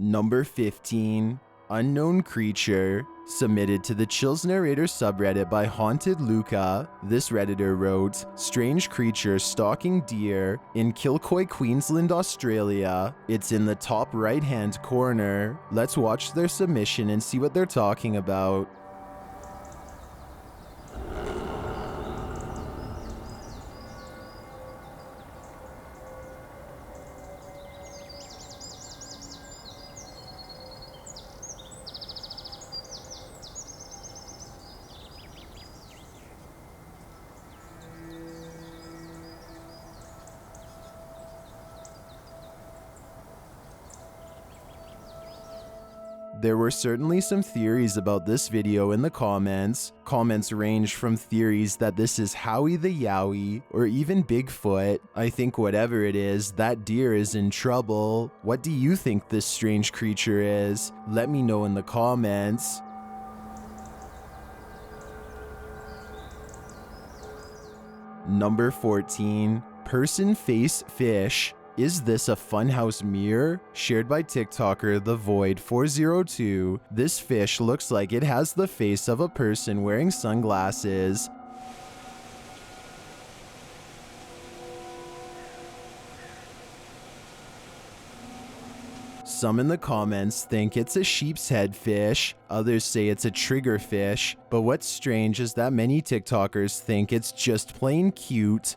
Number 15. Unknown creature. Submitted to the Chills Narrator subreddit by Haunted Luca, this redditor wrote, strange creature stalking deer in Kilcoy, Queensland, Australia. It's in the top right-hand corner. Let's watch their submission and see what they're talking about. There were certainly some theories about this video in the comments. Comments range from theories that this is Howie the Yowie, or even Bigfoot. I think whatever it is, that deer is in trouble. What do you think this strange creature is? Let me know in the comments. Number 14. Person face fish. Is this a funhouse mirror? Shared by TikToker The Void 402. This fish looks like it has the face of a person wearing sunglasses. Some in the comments think it's a sheep's head fish, others say it's a trigger fish, but what's strange is that many TikTokers think it's just plain cute.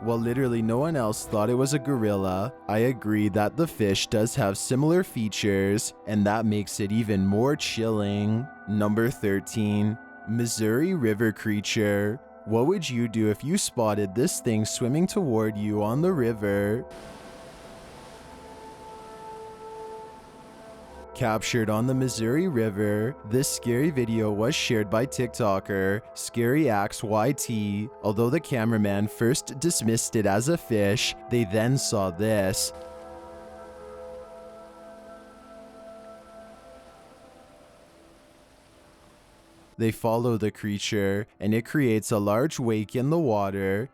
While literally no one else thought it was a gorilla, I agree that the fish does have similar features, and that makes it even more chilling. Number 13. Missouri River creature. What would you do if you spotted this thing swimming toward you on the river? Captured on the Missouri River, this scary video was shared by TikToker ScaryAxeYT. Although the cameraman first dismissed it as a fish, they then saw this. They follow the creature, and it creates a large wake in the water.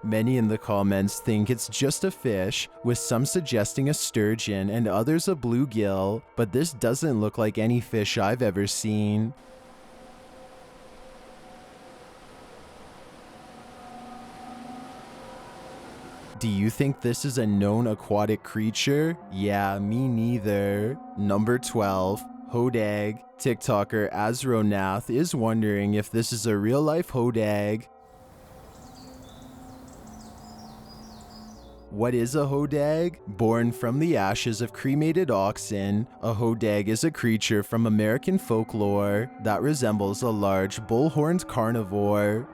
Many in the comments think it's just a fish, with some suggesting a sturgeon and others a bluegill, but this doesn't look like any fish I've ever seen. Do you think this is a known aquatic creature? Yeah, me neither. Number 12. Hodag. TikToker Azronath is wondering if this is a real-life hodag. What is a hodag? Born from the ashes of cremated oxen, a hodag is a creature from American folklore that resembles a large bull-horned carnivore.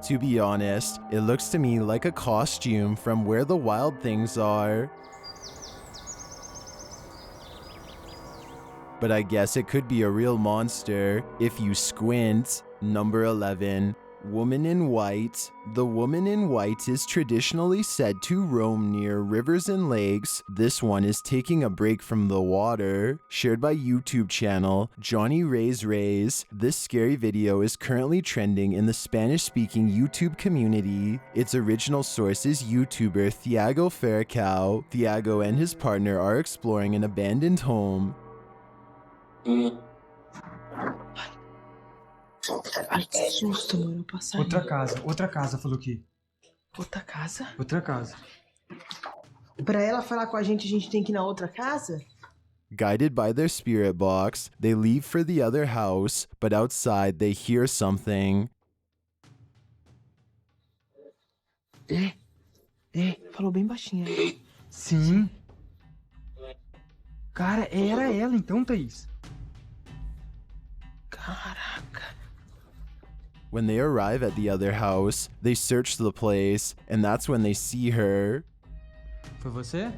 To be honest, it looks to me like a costume from Where the Wild Things Are. But I guess it could be a real monster if you squint. Number 11. Woman in White. The woman in white is traditionally said to roam near rivers and lakes. This one is taking a break from the water. Shared by YouTube channel Johnny Rays. This scary video is currently trending in the Spanish-speaking YouTube community. Its original source is YouTuber Thiago Ferracao. Thiago and his partner are exploring an abandoned home. Ai, que susto, mano. Passar. Outra casa falou aqui. Outra casa? Outra casa. Pra ela falar com a gente tem que ir na outra casa? Guided by their spirit box, they leave for the other house, but outside they hear something. Falou bem baixinho. Sim. Cara, era ela então, Thaís. Caraca. When they arrive at the other house, they search the place, and that's when they see her. Foi você?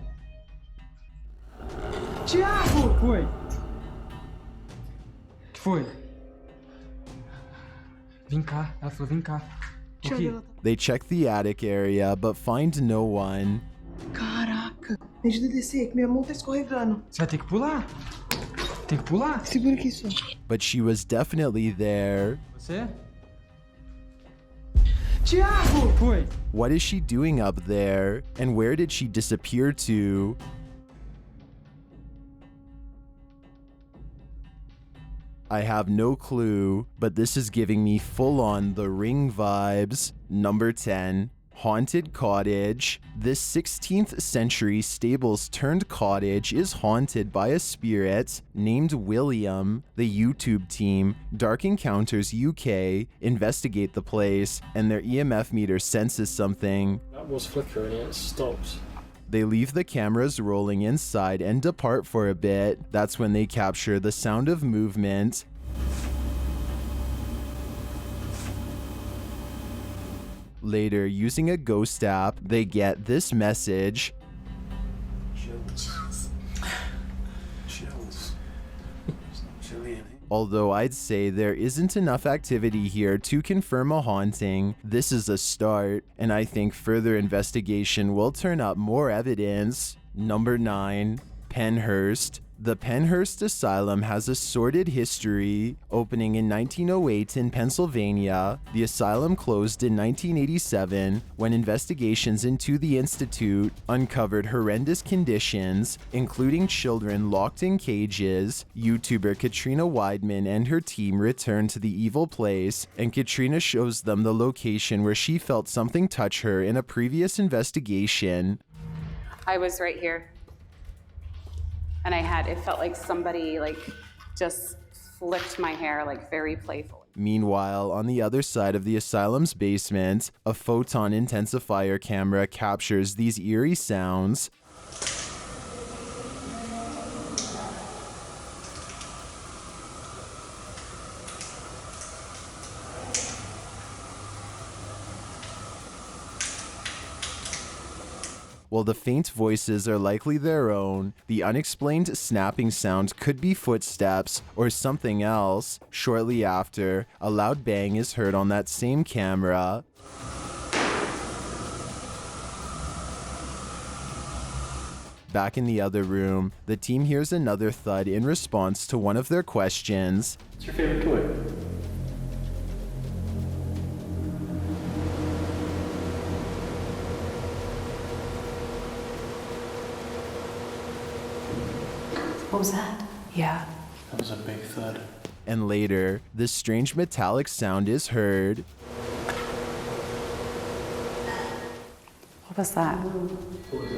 Thiago! Foi. O que foi? Vem cá. Ela falou, vem cá. O Deixa eu ver, quê? ela tá... They check the attic area but find no one. Caraca. Me ajuda a descer, que minha mão tá escorregando. Você vai ter que pular. Tem que pular. Segura aqui só. But she was definitely there. Você? Thiago! Foi. What is she doing up there? And where did she disappear to? I have no clue, but this is giving me full-on The Ring vibes. Number 10. Haunted Cottage. This 16th century stables turned cottage is haunted by a spirit named William. The YouTube team, Dark Encounters UK, investigate the place, and their EMF meter senses something. That was flickering, it stopped. They leave the cameras rolling inside and depart for a bit. That's when they capture the sound of movement. Later, using a ghost app, they get this message. Chills. Chills. It's not chilly in here. Although I'd say there isn't enough activity here to confirm a haunting, this is a start, and I think further investigation will turn up more evidence. Number 9. Penhurst. The Penhurst Asylum has a sordid history. Opening in 1908 in Pennsylvania, the asylum closed in 1987 when investigations into the institute uncovered horrendous conditions, including children locked in cages. YouTuber Katrina Weidman and her team return to the evil place, and Katrina shows them the location where she felt something touch her in a previous investigation. I was right here. And it felt like somebody just flicked my hair very playfully. Meanwhile, on the other side of the asylum's basement, a photon intensifier camera captures these eerie sounds. While the faint voices are likely their own, the unexplained snapping sound could be footsteps or something else. Shortly after, a loud bang is heard on that same camera. Back in the other room, the team hears another thud in response to one of their questions. What's your favorite toy? What was that? Yeah. That was a big thud. And later, this strange metallic sound is heard. What was that? What was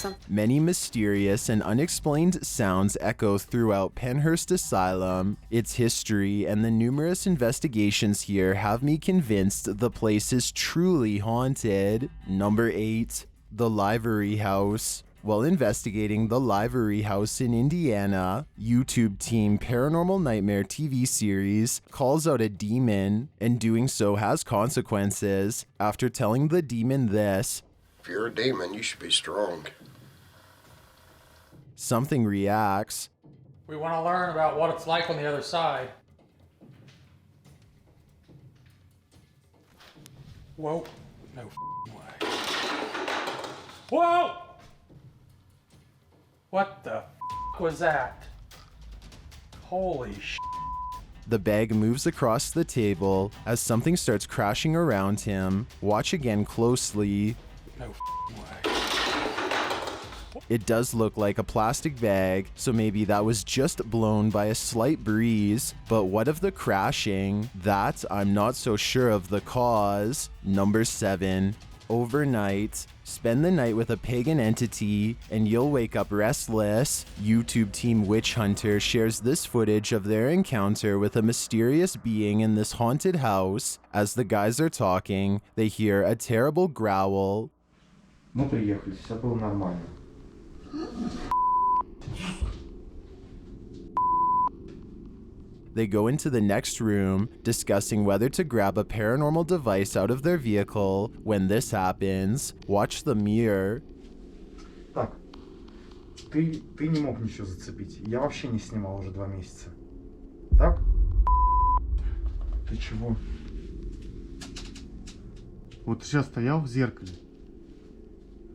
that? Many mysterious and unexplained sounds echo throughout Penhurst Asylum. Its history and the numerous investigations here have me convinced the place is truly haunted. Number 8. The Livery House. While investigating the Livery House in Indiana, YouTube team Paranormal Nightmare TV series calls out a demon, and doing so has consequences. After telling the demon this, "If you're a demon, you should be strong." something reacts. We want to learn about what it's like on the other side. Whoa. No way. Whoa! What the was that? Holy sh! The bag moves across the table as something starts crashing around him. Watch again closely. No way. It does look like a plastic bag, so maybe that was just blown by a slight breeze. But what of the crashing? That I'm not so sure of the cause. Number 7. Overnight. Spend the night with a pagan entity and you'll wake up restless. YouTube team Witch Hunter shares this footage of their encounter with a mysterious being in this haunted house. As the guys are talking, they hear a terrible growl. Мы приехали, все было нормально. They go into the next room, discussing whether to grab a paranormal device out of their vehicle. When this happens, watch the mirror. Так, ты не мог ничего зацепить. Я вообще не снимал уже 2 месяца. Так? Ты чего? Вот ты сейчас стоял в зеркале.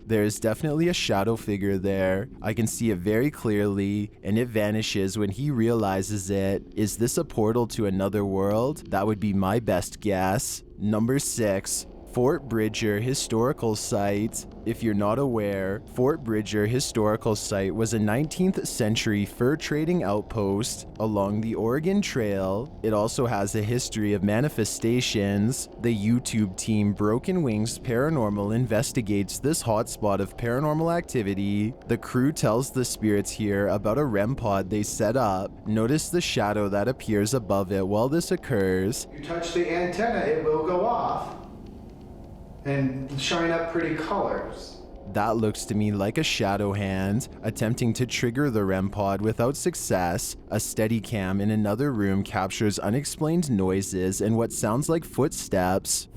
There is definitely a shadow figure there. I can see it very clearly, and it vanishes when he realizes it. Is this a portal to another world? That would be my best guess. Number 6. Fort Bridger Historical Site. If you're not aware, Fort Bridger Historical Site was a 19th century fur trading outpost along the Oregon Trail. It also has a history of manifestations. The YouTube team Broken Wings Paranormal investigates this hotspot of paranormal activity. The crew tells the spirits here about a REM pod they set up. Notice the shadow that appears above it while this occurs. You touch the antenna, it will go off and shine up pretty colors. That looks to me like a shadow hand, attempting to trigger the REM pod without success. A Steadicam in another room captures unexplained noises and what sounds like footsteps.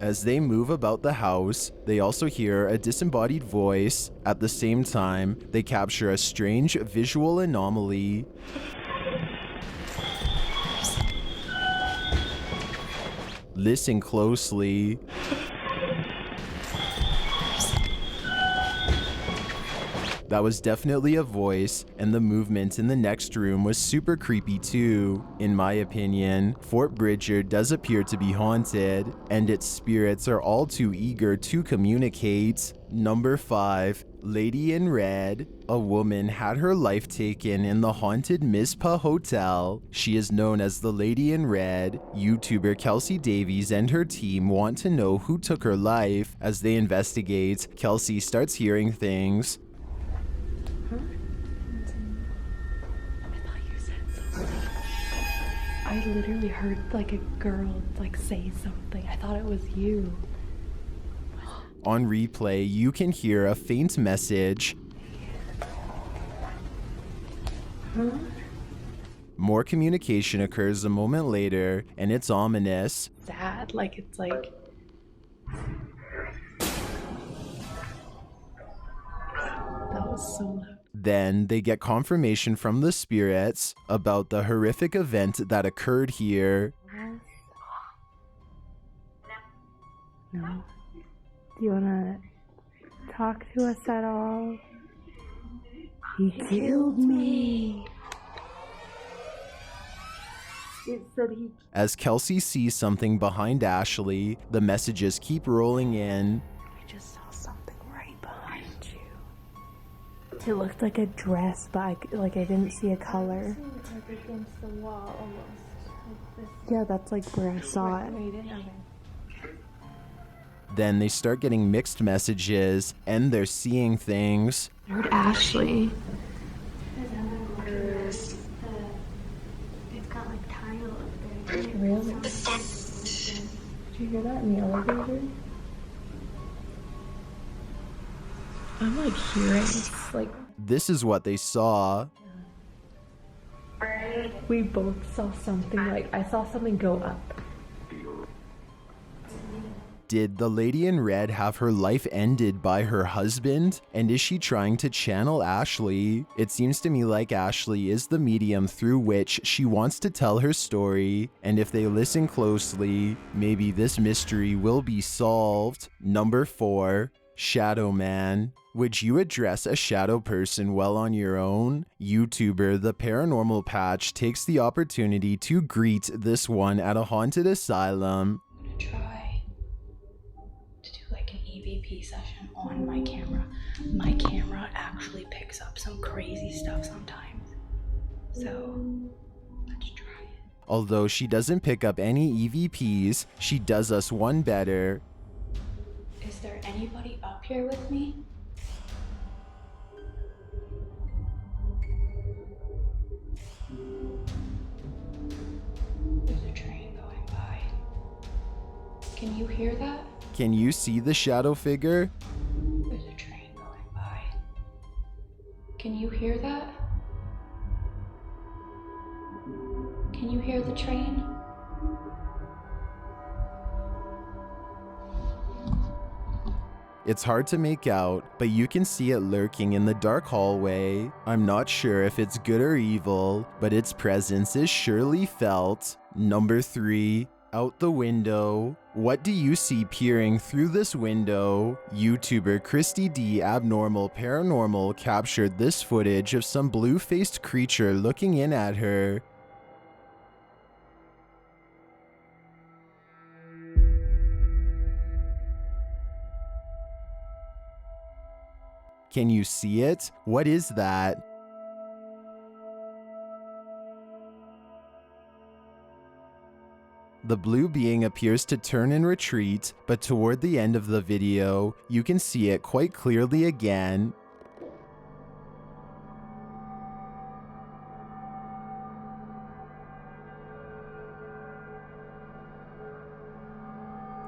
As they move about the house, they also hear a disembodied voice. At the same time, they capture a strange visual anomaly. Listen closely. That was definitely a voice, and the movement in the next room was super creepy too. In my opinion, Fort Bridger does appear to be haunted, and its spirits are all too eager to communicate. Number 5. Lady in Red. A woman had her life taken in the haunted Mizpah Hotel. She is known as the Lady in Red. YouTuber Kelsey Davies and her team want to know who took her life. As they investigate, Kelsey starts hearing things. I literally heard like a girl like say something. I thought it was you. On replay, you can hear a faint message. Huh? More communication occurs a moment later, and it's ominous. Sad, like it's like. That was so loud. Then they get confirmation from the spirits about the horrific event that occurred here. No. Do you wanna talk to us at all? He killed me. It said he. As Kelsey sees something behind Ashley, the messages keep rolling in. I just saw something right behind you. It looked like a dress, but I didn't see a color. Like against the wall almost. Like this. Yeah, that's like where I saw it. Then they start getting mixed messages, and they're seeing things. I heard Ashley. It's got like tile up there. Really? Did you hear that in the elevator? I'm like hearing like. This is what they saw. We both saw something, like I saw something go up. Did the Lady in Red have her life ended by her husband? And is she trying to channel Ashley? It seems to me like Ashley is the medium through which she wants to tell her story. And if they listen closely, maybe this mystery will be solved. Number 4. Shadow Man. Would you address a shadow person well on your own? YouTuber The Paranormal Patch takes the opportunity to greet this one at a haunted asylum. I'm gonna try to do like an EVP session on my camera. My camera actually picks up some crazy stuff sometimes. So let's try it. Although she doesn't pick up any EVPs, she does us one better. Is there anybody up here with me? There's a train going by. Can you hear that? Can you see the shadow figure? There's a train going by. Can you hear that? Can you hear the train? It's hard to make out, but you can see it lurking in the dark hallway. I'm not sure if it's good or evil, but its presence is surely felt. Number 3. Out the window. What do you see peering through this window? YouTuber Christy D Abnormal Paranormal captured this footage of some blue-faced creature looking in at her. Can you see it? What is that? The blue being appears to turn and retreat, but toward the end of the video, you can see it quite clearly again.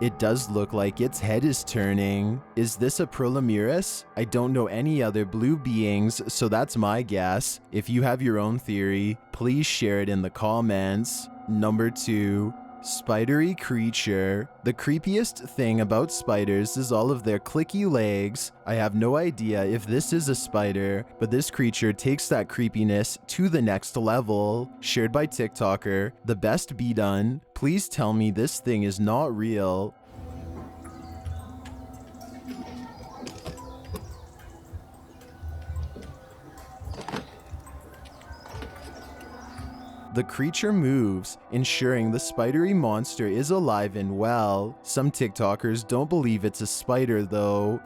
It does look like its head is turning. Is this a Prolamirus? I don't know any other blue beings, so that's my guess. If you have your own theory, please share it in the comments. Number 2. Spidery creature. The creepiest thing about spiders is all of their clicky legs. I have no idea if this is a spider, but this creature takes that creepiness to the next level. Shared by TikToker, the best be done. Please tell me this thing is not real. The creature moves, ensuring the spidery monster is alive and well. Some TikTokers don't believe it's a spider though.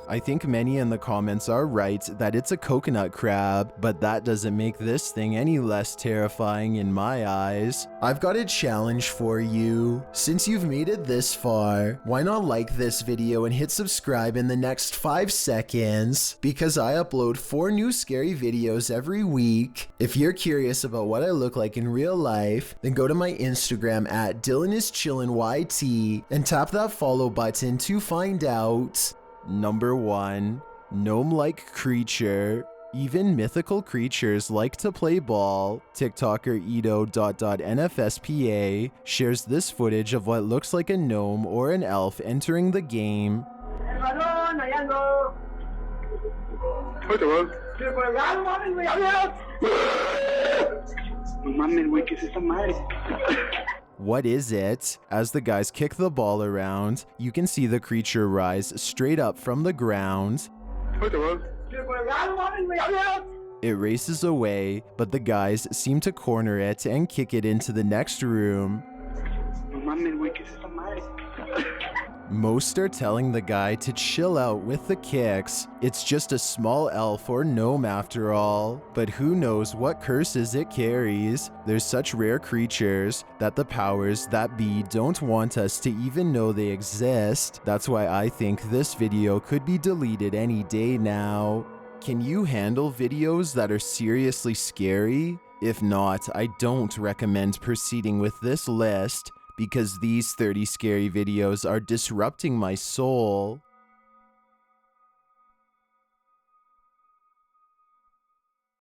I think many in the comments are right that it's a coconut crab, but that doesn't make this thing any less terrifying in my eyes. I've got a challenge for you. Since you've made it this far, why not like this video and hit subscribe in the next 5 seconds? Because I upload 4 new scary videos every week. If you're curious about what I look like in real life, then go to my Instagram at DylanIsChillinYT and tap that follow button to find out. Number 1. Gnome-like creature. Even mythical creatures like to play ball. TikToker Edo.NFSPA shares this footage of what looks like a gnome or an elf entering the game. What is it? As the guys kick the ball around, you can see the creature rise straight up from the ground. It races away, but the guys seem to corner it and kick it into the next room. Most are telling the guy to chill out with the kicks. It's just a small elf or gnome after all, but who knows what curses it carries. There's such rare creatures that the powers that be don't want us to even know they exist. That's why I think this video could be deleted any day now. Can you handle videos that are seriously scary? If not, I don't recommend proceeding with this list, because these 30 scary videos are disrupting my soul.